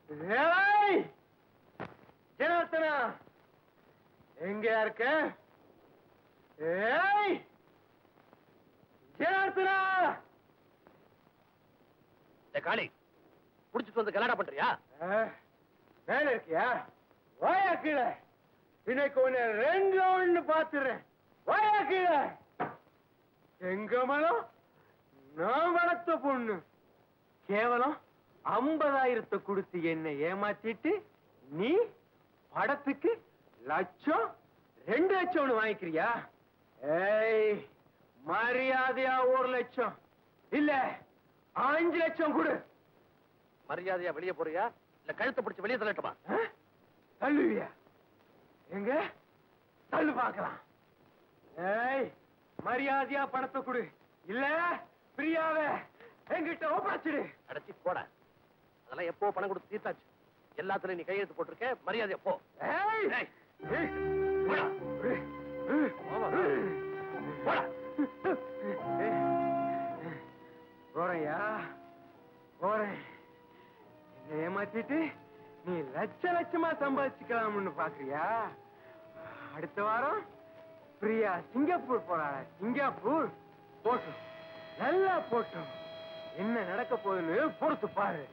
ஏய் ஜனார்த்தனா எங்கயா இருக்க? ஏய் ஜனார்த்தனா! காளி புடிச்சிட்டு வந்து கலாடா பண்றியா? மேல இருக்கியா? வாயா கீழே. இன்னைக்கு உன்னை 2 ரவுண்ட் பாத்துறேன். வாயா கீழே. எங்க மனம் நான் வளர்த்த பொண்ணு கேவலம் 50,000 கொடுத்து என்ன ஏமாத்திட்டு நீ படத்துக்கு லட்சம் 2 லட்சம் வாங்கிக்கிறியா? ஏய் மரியாதையா 1 லட்சம் இல்ல 5 லட்சம் கொடு. மரியாதையா வெளியே போறியா இல்ல கழுத்தை பிடிச்சு வெளியே தள்ளட்டுமா? தள்ளுவியா? எங்க தள்ளு பார்க்கலாம். ஏய் மரியாதையா பணத்தை கொடு இல்ல பிரியாவை என்கிட்ட ஒப்படைச்சிடு. அடைச்சி போட. அதெல்லாம் எப்போ பணம் கொடுத்து தீர்த்தாச்சு. எல்லாத்துலயும் நீ கையெழுத்து போட்டிருக்க. மரியாதையா போ. போறையா போறேன். என்னை ஏமாத்திட்டு நீ லட்சமா சம்பாதிச்சுக்கலாம்னு பாக்குறியா? அடுத்த வாரம் பிரியா சிங்கப்பூர் போறாள். சிங்கப்பூர் போட்டும் நல்லா போட்டும். என்ன நடக்க போகுதுன்னு பொறுத்து பாரு.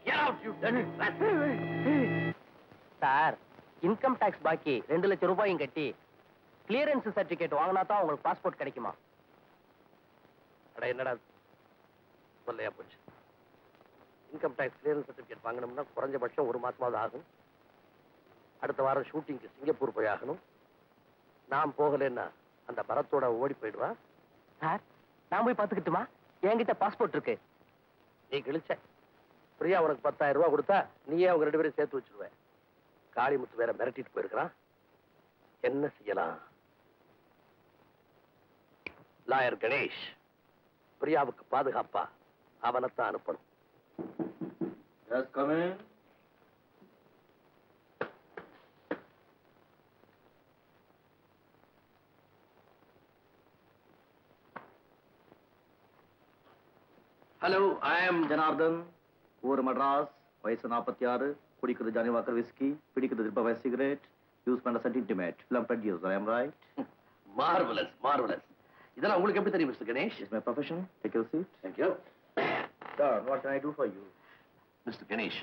சார் இன்கம் டாக்ஸ் பாக்கி 2 லட்சம் ரூபாயும் கட்டி கிளியரன்ஸ் சர்டிபிகேட் வாங்கினா தான் உங்களுக்கு பாஸ்போர்ட் கிடைக்குமா? அட என்னடா சொல்லையா போச்சு. இன்கம் டாக்ஸ் கிளியரன்ஸ் சர்டிபிகேட் வாங்கணும்னா குறைஞ்சபட்சம் 1 மாசமாவது ஆகும். அடுத்த வாரம் ஷூட்டிங்க்கு சிங்கப்பூர் போய் ஆகணும். நான் போகலன்னா அந்த பரத்தோட ஓடி போயிடுவான். சார் நான் போய் பாத்துக்கிட்டுமா? என்கிட்ட பாஸ்போர்ட் இருக்கு. நீ கிழிச்ச பிரியா உனக்கு 10,000 ரூபாய் கொடுத்தா நீயே அவங்க 2 பேரும் சேர்த்து வச்சிருவ. காளிமுத்து வேற மிரட்டிட்டு போயிருக்கிறான். என்ன செய்யலாம்? லாயர் கணேஷ் பிரியாவுக்கு பாதுகாப்பா அவனைத்தான் அனுப்பணும். Just come in. ஹலோ, ஐ ஆம் ஜனார்தன். ஊர் மட்ராஸ். வயசு 46. குடிக்கிறது ஜானி வாக்கர் விஸ்கி, பிடிக்கிறது ரிப்பவர் சிகரெட், யூஸ் பண்ண scent intimate, film producer. I am right? Marvellous marvellous. இதெல்லாம் உங்களுக்கு எப்படி தெரியும் mister Ganesh? It's my profession. Take your seat. Thank you. Sir, what can I do for you? Mister Ganesh,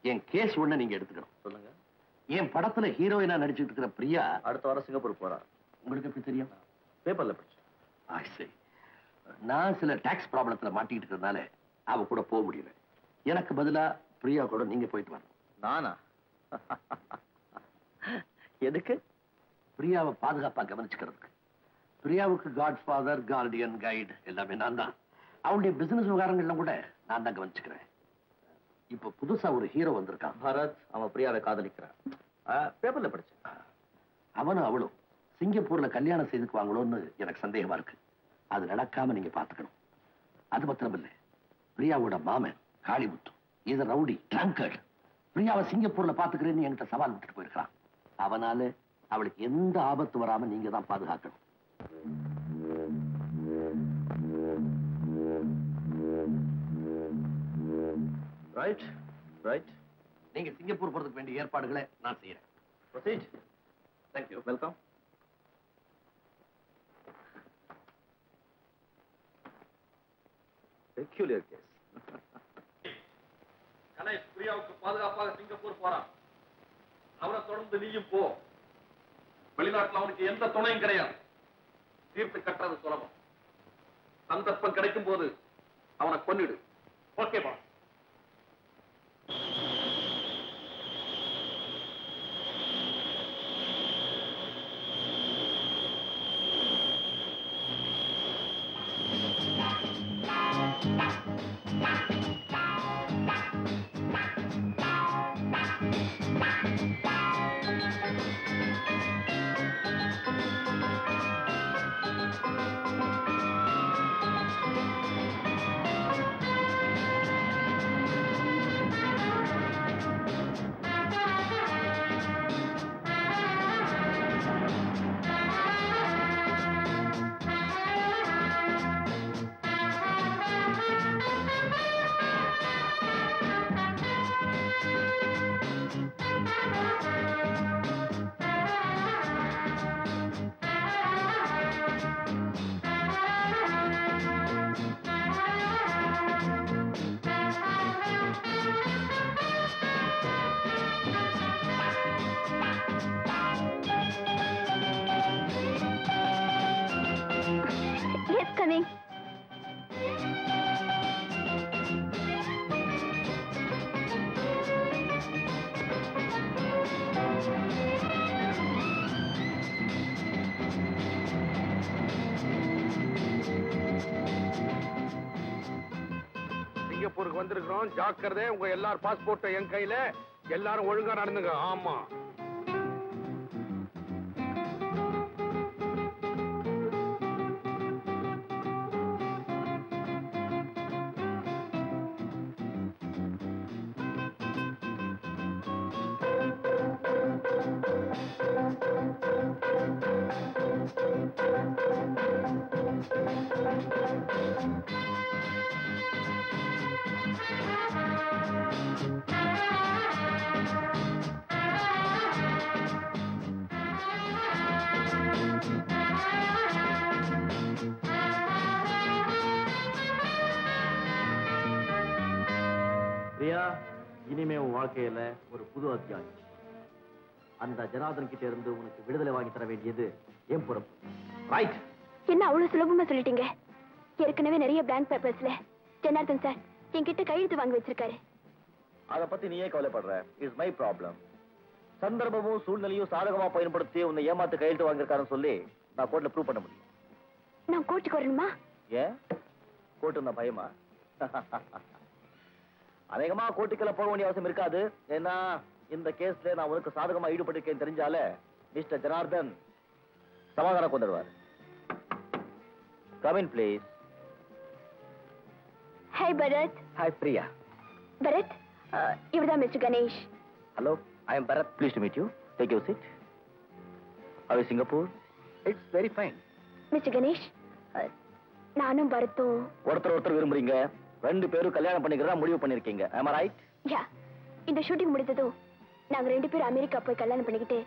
என் case ஒண்ணு நீங்க எடுத்துக்கணும். சொல்லுங்க. என் படத்துல ஹீரோயினா நடிச்சிட்டு இருக்கிற பிரியா அடுத்த வாரம் சிங்கப்பூர் போறா. உங்களுக்கு எப்படி தெரியும்? பேப்பர்ல படிச்சேன். I see. நான் சில டாக்ஸ் ப்ராப்ளத்துல மாட்டிட்டு இருக்கிறதுனால அவ கூட போக முடியல. எனக்கு பதிலா பிரியா கூட நீங்க போயிட்டு வரணும். நானா? எதுக்கு? பிரியாவை பாதுகாப்பா கவனிச்சுக்கிறதுக்கு. பிரியாவுக்கு காட் ஃபாதர், கார்டியன், கைடு எல்லாமே நான் தான். அவனுடைய பிசினஸ் விவகாரங்கள்லாம் கூட நான் தான் கவனிச்சுக்கிறேன். இப்ப புதுசா ஒரு ஹீரோ வந்திருக்கான், பரத். அவன் பிரியாவை காதலிக்கிறான். பேப்பர்ல படிச்சேன். அவனும் அவளும் சிங்கப்பூர்ல கல்யாணம் செய்துக்குவாங்களோன்னு எனக்கு சந்தேகமா இருக்கு. அது நடக்காம நீங்க பாத்துக்கணும். அது மாத்திரம் இல்ல, பிரியாவோட மாமன் காளிமுத்து இது ரவுடி ட்ரங்கர்ட். பிரியாவை சிங்கப்பூர்ல பாத்துக்கிறேன்னு என்கிட்ட சவால் விட்டுட்டு போயிருக்கான். அவனால அவளுக்கு எந்த ஆபத்து வராம நீங்க தான் பாதுகாக்கணும். Right right. நீங்க சிங்கப்பூர் போறதுக்கு வேண்டிய ஏற்பாடுகளை நான் செய்யறேன். Proceed. Thank you. Welcome. Peculiar case. Ganesh பிரியாவுக்கு பாதுகாப்பாக சிங்கப்பூர் போறான். அவரை தொடர்ந்து நீயும் போ. வெளிநாட்டுல அவனுக்கு எந்த துணையும் கிடையாது. தீர்த்து கட்டுறது சுலபம். சந்தர்ப்பம் கிடைக்கும் போது அவனை கொன்னிடு. ஓகேவா? ஈவினிங். சிங்கப்பூருக்கு வந்திருக்கிறோம். ஜாக்கிரதை, உங்க எல்லார் பாஸ்போர்ட் என் கையில. எல்லாரும் ஒழுங்கா நடந்துங்க. ஆமா. பிரியா, இனிமே உன் வாழ்க்கையில ஒரு புது அத்தியாயம். அந்த ஜனார்தன் கிட்ட இருந்து உனக்கு விடுதலை வாங்கி தர வேண்டியது என் பொறுப்பு. ரைட்? என்ன அவ்வளவு சுலபமா சொல்லிட்டீங்க? ஏற்கனவே நிறைய பிளாங்க் பேப்பர்ஸ்ல ஜனார்தன் சார் என்கிட்ட கையெழுத்து வாங்கி வச்சிருக்காரு. அத பத்தி நீயே கவலைப்படுற. It's my problem. சந்தர்ப்பமும் சூழ்நிலையும் சாதகமா பயன்படுத்தி உன்னை ஏமாத்து கையெழுத்து வாங்கியிருக்காருன்னு சொல்லி நான் கோர்ட்ல ப்ரூவ் பண்ண முடியும். நான் கோர்ட்டுக்கு வரணுமா? ஏன் கோர்ட்டு நான் பயமா? அநேகமா கோர்ட்டுக்கெல்லாம் போக வேண்டிய அவசியம் இருக்காது. ஏன்னா இந்த கேஸ்ல நான் உனக்கு சாதகமா ஈடுபட்டிருக்கேன் தெரிஞ்சால மிஸ்டர் ஜனார்தன் சமாதானம் கொண்டுடுவார். Come in please. Hi Bharath. Hi Priya. Bharath, இவர்தான் mister Ganesh. Hello, I am Bharath. Please to meet you. Take your seat. How is Singapore? It's very fine. Mister Ganesh, நானும் பரத்தும் ஒருத்தர் விரும்புறீங்க. 2 பேரும் கல்யாணம் பண்ணிக்கிறதா முடிவு பண்ணிருக்கீங்க. am I right? யா, இந்த ஷூட்டிங் முடிந்ததும் நாங்க 2 பேரும் அமெரிக்கா போய் கல்யாணம் பண்ணிக்கிட்டு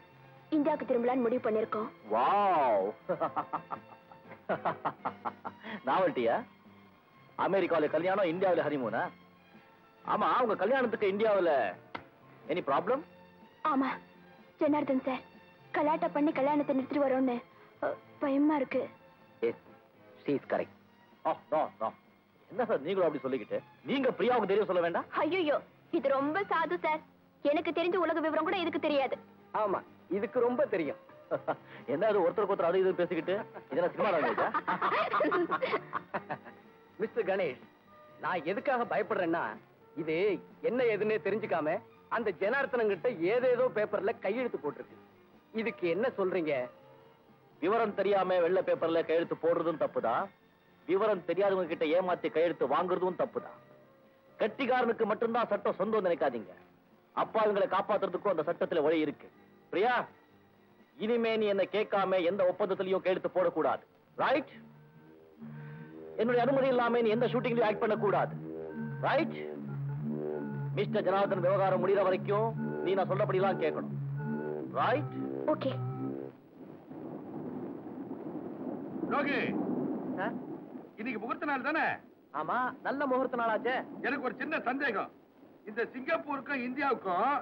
இந்தியாவுக்கு திரும்பலான்னு முடிவு பண்ணிருக்கோம். வாவ். நாவல்ட்டியா? அமெரிக்காவில கல்யாணம், இந்தியாவில ஹனிமூனா? ஆமா, உங்க கல்யாணத்துக்கு இந்தியாவில எனி ப்ராப்ளம்? ஆமா, ஜனார்தன் சார் கலாட்டா பண்ணி கல்யாணத்தை நிறுத்திட்டு வரோன்னு பயமா இருக்கு. Yes, she is correct. No. என்ன சார் நீங்களும் அப்படி சொல்லிக்கிட்டு? நீங்க பிரியாவுக்கு தெரியும் சொல்ல வேண்டாம்? ஐயோ, இது ரொம்ப சாது சார். எனக்கு தெரிஞ்ச உலக விவரம் கூட இதுக்கு தெரியாது. ஆமா, இதுக்கு ரொம்ப தெரியும். என்ன அது ஒருத்தருக்கு அது இது பேசிக்கிட்டு? இதெல்லாம் சினிமா லாங்குவேஜா? மிஸ்டர் கணேஷ், நான் எதுக்காக பயப்படுறேன்னா, இது என்ன ஏதுன்னே தெரிஞ்சுக்காம அந்த ஜனார்த்தனம் கிட்ட ஏதேதோ பேப்பர்ல கையெழுத்து போட்டிருக்கு. இதுக்கு என்ன சொல்றீங்க? விவரம் தெரியாம வெள்ளை பேப்பர்ல கையெழுத்து போடுறதும் தப்புதான். விவரம் தெரியாதவங்க கிட்ட ஏமாத்தி கையெழுத்து வாங்குறதும் தப்புதான். கட்டிக்காரனுக்கு மட்டும்தான் சட்டம் சொந்தம் நினைக்காதீங்க. அப்பாவிங்களை காப்பாத்துறதுக்கும் அந்த சட்டத்துல வழி இருக்கு. பிரியா, இனிமே நீ என்ன கேட்காம எந்த ஒப்பந்தத்திலையும் கையெழுத்து போடக்கூடாது. ரைட்? என்னுடைய அனுமதி இல்லாம நீ எந்த ஷூட்டிங்லயும் ஆக்ட் பண்ணக்கூடாது. ரைட்? மிஸ்டர் ஜனார்தன் விவகாரம் முடிகிற வரைக்கும் நீ நான் சொல்லப்படிலாம் கேட்கணும். ரைட்? ஓகே. ரோகி, இன்னைக்கு முகூர்த்த நாள் தானே? ஆமா, நல்ல முகூர்த்த நாளாச்சே. எனக்கு ஒரு சின்ன சந்தேகம். இந்த சிங்கப்பூருக்கும் இந்தியாவுக்கும்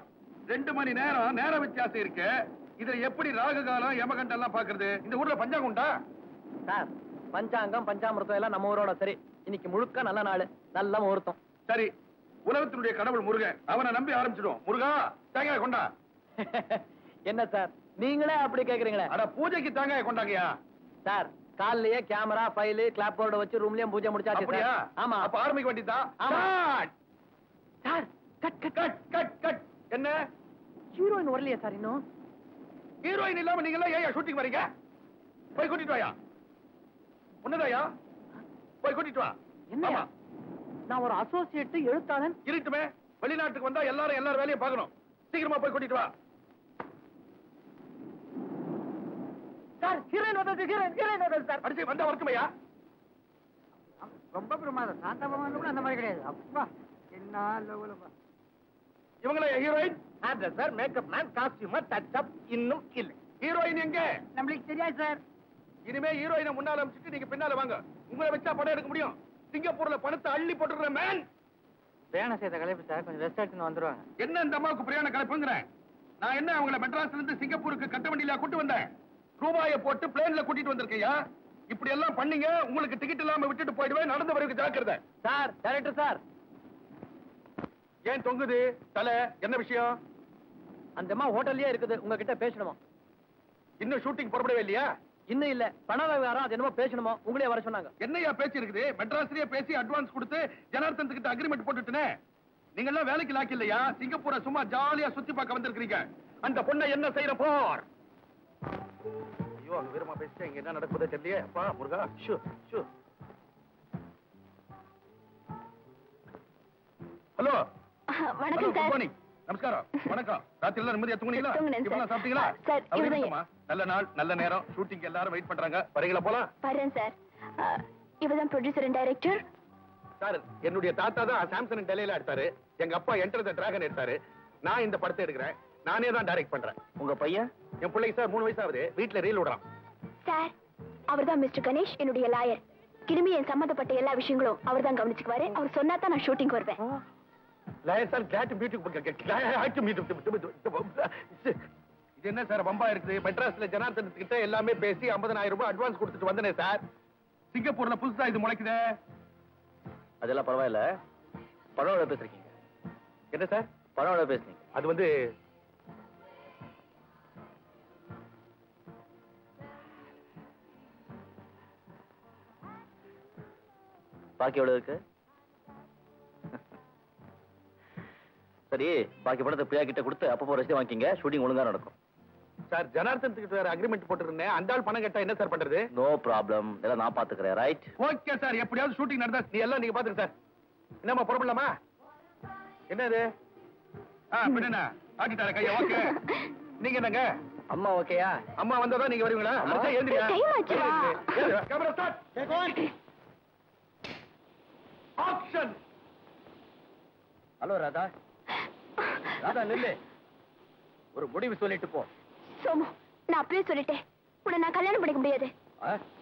2 மணி நேரம் நேர வித்தியாசம் இருக்கு. இதுல எப்படி ராகு காலம் யமகண்டம் எல்லாம் பாக்குறது? இந்த ஊர்ல பஞ்சாங்கம் உண்டா? சார், பஞ்சாங்கம் பஞ்சாமிர்தம் எல்லாம் நம்ம ஊரோட சரி. இன்னைக்கு முழுக்க நல்ல நாள், நல்ல முகூர்த்தம். சரி, உலகத்தினுடைய கடவுள் முருகன், அவனை நம்பி ஆரம்பிச்சிடும். முருகா, தேங்காய் கொண்டா. என்ன சார் நீங்களே அப்படி கேக்குறீங்களே? அட, பூஜைக்கு தேங்காய் கொண்டாங்கயா. சார், காலையிலேயே கேமரா, ஃபைல், கிளாப் போர்டு வச்சு ரூம்லயும் பூஜை முடிச்சாச்சு. அப்படியா? ஆமா. அப்ப ஆரம்பிக்க வேண்டியதுதான். ஆமா. Sir, cut cut cut cut cut. என்ன ஹீரோயின் வரலையா சார் இன்னும்? ஹீரோயின் இல்லாம நீங்க எல்லாம் ஏன் ஷூட்டிங் வரீங்க? போய் கூட்டிட்டு வாயா. உன்னதாயா, போய் கூட்டிட்டு வா. என்ன? நான் ஒரு அசோசியேட் எழுத்தாளன். இருட்டுமே, வெளிநாட்டுக்கு வந்தா எல்லாரும் வேலையை பார்க்கணும். சீக்கிரமா போய் கூட்டிட்டு வா. சார், ஹீரோயின் வந்தது சார். அடிச்சு வந்தா வரட்டுமையா? ரொம்ப பிரமாதம். சாந்தா பகவான் கூட அந்த மாதிரி கிடையாது. அப்பா, என்ன லெவலப்பா. இவங்களே heroine? Sir, makeup man, costumer, touch up இன்னும் இல்ல. ஹீரோயின் எங்க? நம்மளுக்கு தெரியாது சார். இனிமே ஹீரோயினை முன்னால அமைச்சிட்டு நீங்க பின்னால வாங்க. உங்களை வச்சா படம் எடுக்க முடியும். சிங்கப்பூர்ல பணத்தை அள்ளி போட்டுக்கிற மேன். பிரயாணம் செய்த கலைப்பு சார், கொஞ்சம் ரெஸ்ட் எடுத்துன்னு வந்துருவாங்க. என்ன இந்த அம்மாவுக்கு பிரயாண கலப்புங்கிறேன்? நான் என்ன அவங்கள மெட்ராஸ்ல இருந்து சிங்கப்பூருக்கு கட்ட வண்டியில கூட்டு வந்தேன்? ரூபாயை போட்டு பிளேன்ல கூட்டிட்டு வந்திருக்கையா? இப்படி எல்லாம் பண்ணீங்க, உங்களுக்கு டிக்கெட் இல்லாம விட்டுட்டு போயிடுவேன். நடந்து வரைக்கும் ஜாக்கிரதை. சார், டைரக்டர் சார், ஏன் தொங்குது தலை? என்ன விஷயம்? அந்த அம்மா ஹோட்டல்லயே இருக்குது, உங்ககிட்ட பேசணுமா? இன்னும் ஷூட்டிங் புறப்படவே இல்லையா? இன்னும் இல்ல, பண விவகாரம் அது என்னமோ பேசணுமா, உங்களே வர சொன்னாங்க. என்னையா பேச்சு இருக்குது? மெட்ராஸ்லயே பேசி அட்வான்ஸ் கொடுத்து ஜனார்த்தன் கிட்ட அக்ரிமெண்ட் போட்டுட்டேனே. நீங்க எல்லாம் வேலைக்கு லாக்கி இல்லையா? சிங்கப்பூரை சும்மா ஜாலியா சுத்தி பார்க்க வந்திருக்கீங்க. அந்த பொண்ணை என்ன செய்யற போர்? ஐயோ, அங்க வீரமா பேசிட்டு இங்க என்ன நடக்குதோ தெரியலையே. அப்பா முருகா, ஷூ ஷூ. ஹலோ வணக்கம் குட் சார். மார்னிங். நமஸ்காரம். வணக்கம். ராத்திரி எல்லாம் நிம்மதியா தூங்குனீங்களா? தூங்குனேன் இப்பலாம் சார். சாப்பிட்டீங்களா? சார், அப்படி இவர்தான் இருக்கட்டுமா? நல்ல நாள், நல்ல நேரம். ஷூட்டிங் எல்லாரும் வெயிட் பண்றாங்க. வரீங்களா போலாம்? வரேன் சார். இவர்தான் ப்ரொடியூசர் அண்ட் டைரக்டர். சார், என்னுடைய தாத்தா தான் சாம்சன் டெல்லியில எடுத்தாரு. எங்க அப்பா என்டர் த டிராகன் எடுத்தாரு. நான் இந்த படத்தை எடுக்கிறேன். நானே தான் டைரக்ட் பண்றேன். உங்க பையன்? என் பிள்ளைக்கு சார் 3 வயசு ஆகுது. வீட்டுல ரீல் விடுறான். சார், அவர்தான் மிஸ்டர் கணேஷ், என்னுடைய லாயர். கிருமி என் சம்பந்தப்பட்ட எல்லா விஷயங்களும் அவர்தான் கவனிச்சுக்குவாரு. அவர் சொன்னா தான் நான் ஷூட்டிங் வருவேன். இது என்ன சார் வம்பா இருக்குது? மெட்ராஸ்ல ஜனார்த்தன் கிட்ட எல்லாமே பேசி 50,000 ரூபாய் அட்வான்ஸ் கொடுத்துட்டு வந்தனே சார். சிங்கப்பூர்ல புதுசா இது முளைக்குதே. அதெல்லாம் பரவாயில்ல. பணம் எவ்வளவு பேசுறீங்க? என்ன சார் பணம் எவ்வளவு பேசுறீங்க? அது வந்து பாக்கி எவ்வளவு இருக்கு? சரி, பாக்கி பணத்தை பிரியா கிட்ட கொடுத்து அப்பப்போ ரசீது வாங்கிங்க. ஷூட்டிங் ஒழுங்கா நடக்கும். சார், ஜனார்த்தன் கிட்ட வேற அக்ரிமெண்ட் போட்டுருந்தேன். அந்த ஆள் பணம் கேட்டா என்ன சார் பண்றது? நோ ப்ராப்ளம், இதெல்லாம் நான் பாத்துக்கிறேன். ரைட்? ஓகே சார், எப்படியாவது ஷூட்டிங் நடந்தா நீங்க பாத்துங்க சார். என்னம்மா புறப்படலாமா? என்னது? பின்ன ஆக்கிட்டார கையா? ஓகே. நீங்க என்னங்க? அம்மா ஓகேயா? அம்மா வந்ததா நீங்க வருவீங்களா? அடுத்த எழுந்திரியா? டைம் ஆச்சுடா. Camera start. Action. Hello Radha. Radha நில்லு, ஒரு முடிவு சொல்லிட்டு போ. சோமு, நான் அப்பவே சொல்லிட்டேன், உன்னை நான் கல்யாணம் பண்ணிக்க முடியாது.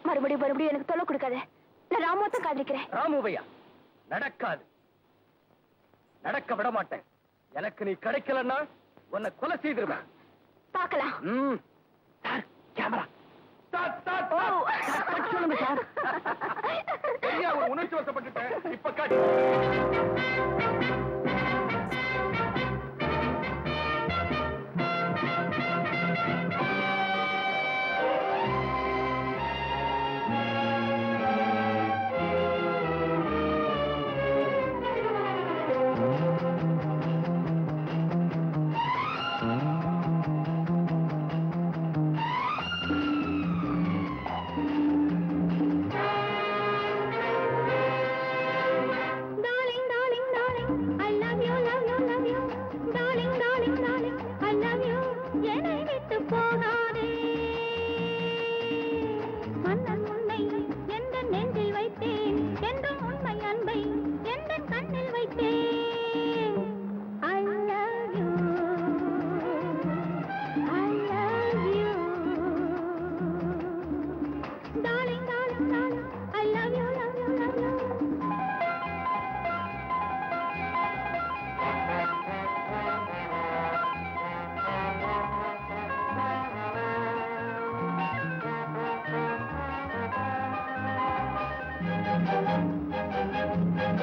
மறுபடியும் எனக்கு தொல்லை கொடுக்காத. நான் ராமுவத்தை காதலிக்கிறேன். ராமுவையா? நடக்காது, நடக்க விட மாட்டேன். எனக்கு நீ கிடைக்கலன்னா உன்னை கொலை செய்திருவேன். பார்க்கலாம். Sir, camera start start. சொல்லுங்க சார். சரியா ஒரு உணர்ச்சி வசப்பட்டுட்டேன். இப்ப காட்டு.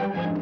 Thank you.